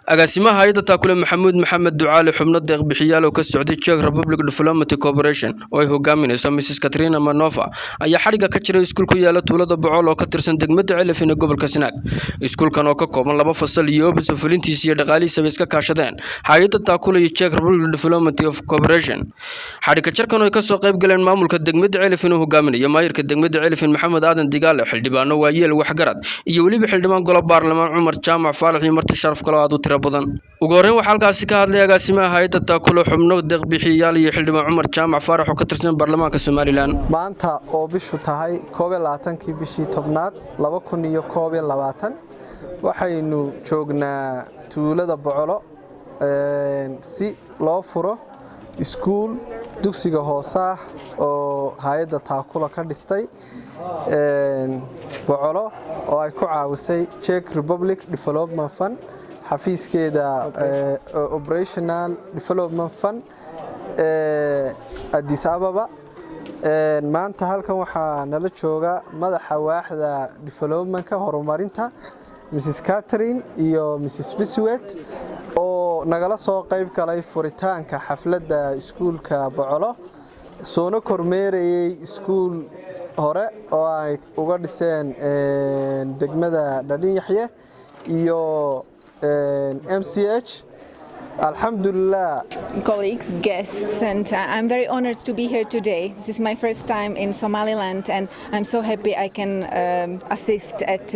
agaasimaha hay'adda Taakulo Maxamed Ducaale xubno deeq bixiyaal oo ka socday Czech Republic Diplomatic Cooperation oo ay hogaaminayso Mrs Katrina Manova ayaa xadhiga ka jiray iskuul ku yaala tuulada Bocol oo ka tirsan degmada Ceelafweyn ee gobolka Sanaag. Iskuulkan oo ka kooban laba fasal iyo office fulintiisa iyo dhaqaalihiisa bay iska kaashadeen hay'adda Taakulo iyo Czech Republic Diplomatic Cooperation. Xadhiga jarkan oo ay ka soo qayb galeen maamulka degmada Ceelafweyn oo hogaaminaya maayirka degmada Ceelafweyn Maxamed Aadan Digaale xildhibaano waayeel waxgarad iyo waliba xildhibaan golaha baarlamaan Cumar Jaamac Faarax iyo marti sharaf kale oo aad u tiro badan. ugu horreyn waxaa halkaasi ka hadlay agaasimaha hay'adda Taakulo xubno deeq bixiyaal iyo xildhibaan Cumar Jaamac Faarax oo ka tirsan baarlamaanka Soomaaliland. maanta oo bishu tahay 22 bishii tobnaad 2021 waxaynu joognaa tuulada Bocolo si loo furo iskuul dugsiga hoose oo hay'adda Taakulo ka dhistay Bocolo oo ay ku caawisay Czech Republic Development Fund xafiiskeeda Operational Development Fund Addis Ababa. maanta halkan waxaa nala jooga madaxa waaxda developmentka horumarinta Mrs Catherine iyo Mrs Biswet oo nagala soo qayb galay furitaanka xafladda iskuulka Bocolo soona kormeerayay iskuul hore oo ay uga dhiseen degmada Dhadinyaxye iyo MCH. Alhamdulillah. Colleagues, guests, and I'm very honored to be here today. This is my first time in Somaliland, and I'm so happy I can assist at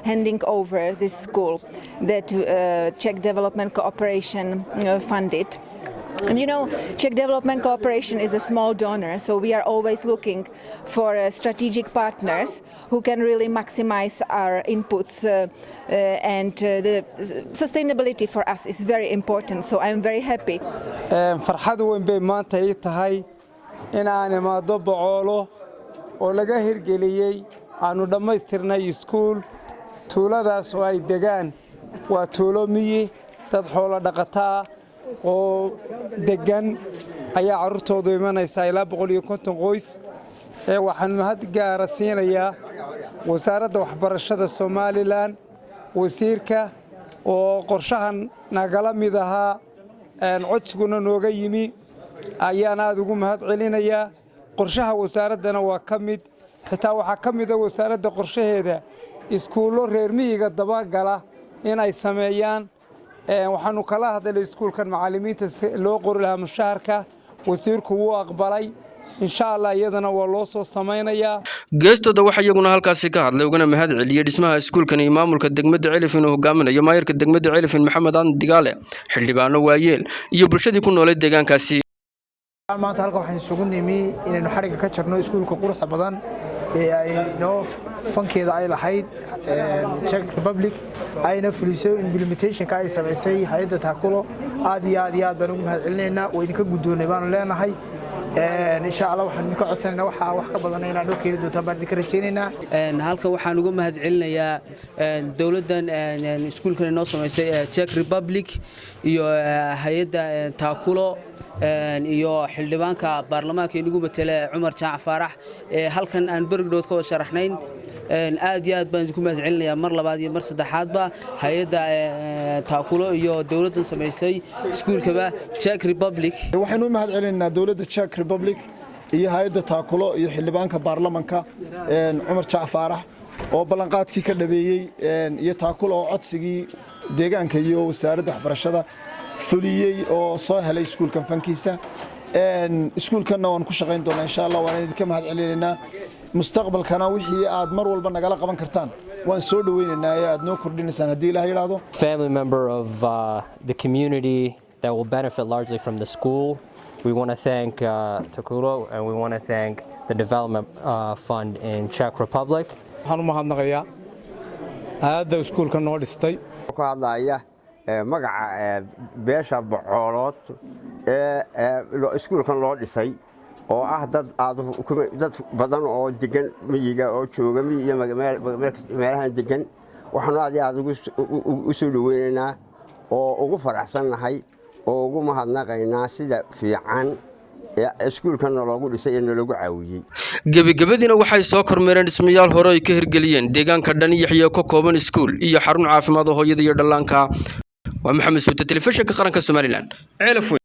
handing over this school that Czech Development Cooperation funded. And you know, Czech Development Cooperation is a small donor, so we are always looking for strategic partners who can really maximize our inputs and the sustainability for us is very important, so I'm very happy. farxad weyn bay maanta ay tahay in aan imaado Bocolo oo laga hirgeliyay aanu dhamaystirnay iskuul tuuladaas oo ay degaan waa tuulo miyi dad xoolo dhaqataa oo degan ayaa carruurtoodu imanaysa ilaa 150 qoys waxaan mahad gaar ah siinayaa wasaaradda waxbarashada Somaliland wasiirka oo qorshahan nagala mid ahaa codsiguna nooga yimi ayaan aad ugu mahad celinayaa qorshaha wasaaraddana waa ka mid xitaa waxa ka mid ah wasaaradda qorshaheeda iskuulo reer miyiga dabagala in ay sameeyaan waxaanu kala hadlay iskuulkan macallimiinta loo qori lahaa mushaharka wasiirku wuu aqbalay insha Allah iyadana waa loo soo sameeynaya. geestooda waxa iyaguna halkaasi ka hadlay ugana mahad celiyay dhismaha iskuulkan iyo maamulka degmada Ceelafweyn oo hogaaminaya maayirka degmada Ceelafweyn Maxamed Aadan Digaale xildhibaano waayeel iyo bulshadii ku noolay deegaankaasi. maanta halka waxaan isugu nimi inaynu xariga ka jarno iskuulka quruxda badan ee ay noo fankeeda ay lahayd Czech Republic ayna fulisay implementationka ay sameysay hay'adda Taakulo aad iyo aad baan ugu mahad celinaynaa oo idinka guddoonay baan leenahay insha Allah waxaan idinka codsanaynaa wax ka badan inaan oo keenay doonto baan idinka rajaynaynaa. halka waxaan uga mahad celinayaa dawladdan iskuulkan noo sameysay Czech Republic iyo hay'adda Taakulo iyo xildhibaanka baarlamaanka inagu matala Cumar Jaamac Faarax halkan aan berigdood ka sharaxnayn aad iyo aad baan idinku mahad celinayaa mar labaad iyo mar saddexaadba hay'adda Taakulo iyo dawladdan sameysay iskuulkaba Czech Republic. waxaanu mahad celinaynaa dawladda Czech Republic iyo hay'adda Taakulo iyo xildhibaanka baarlamaanka Cumar Jaamac Faarax oo ballanqaadkii ka dhabeeyay iyo Taakulo oo codsigii deegaanka iyo wasaaradda waxbarashada fuliyay oo soo helay iskuulkan fankiisa iskuulkan waan ku shaqayn doonaa insha Allah waan idinka mahad celinaynaa mustaqbalkana wixii aad mar walba nagala qaban kartaan waan soo dhaweynaynaa ee aad noo kordhinaysaan haddii Ilaahay yiraahdo. Family member of the community that will benefit largely from the school. We want to thank Taakulo and we want to thank the development fund in Czech Republic. waxaan u mahadnaqayaa hay'adda iskuulka noo dhistay ku hadlaya magaca beesha Bocolood iskuulkan loo dhisay oo ah dad badan oo degan miyiga oo jooga miyiga meelaha degan waxaan aad ugu soo dhaweynaynaa oo ugu faraxsanahay oo ugu mahadnaqaynaa sida fiican iskuulkan loogu dhisay in lagu caawiyay. gabagabadina waxay soo kormeereen dhismayaal hore ay ka hirgeliyeen deegaanka Dhadinyaxye oo ka kooban iskuul iyo xarun caafimaad oo hooyada iyo dhallaanka ومحمد سوت التلفزيون كقرن كسوماليلاند Ceelafweyn.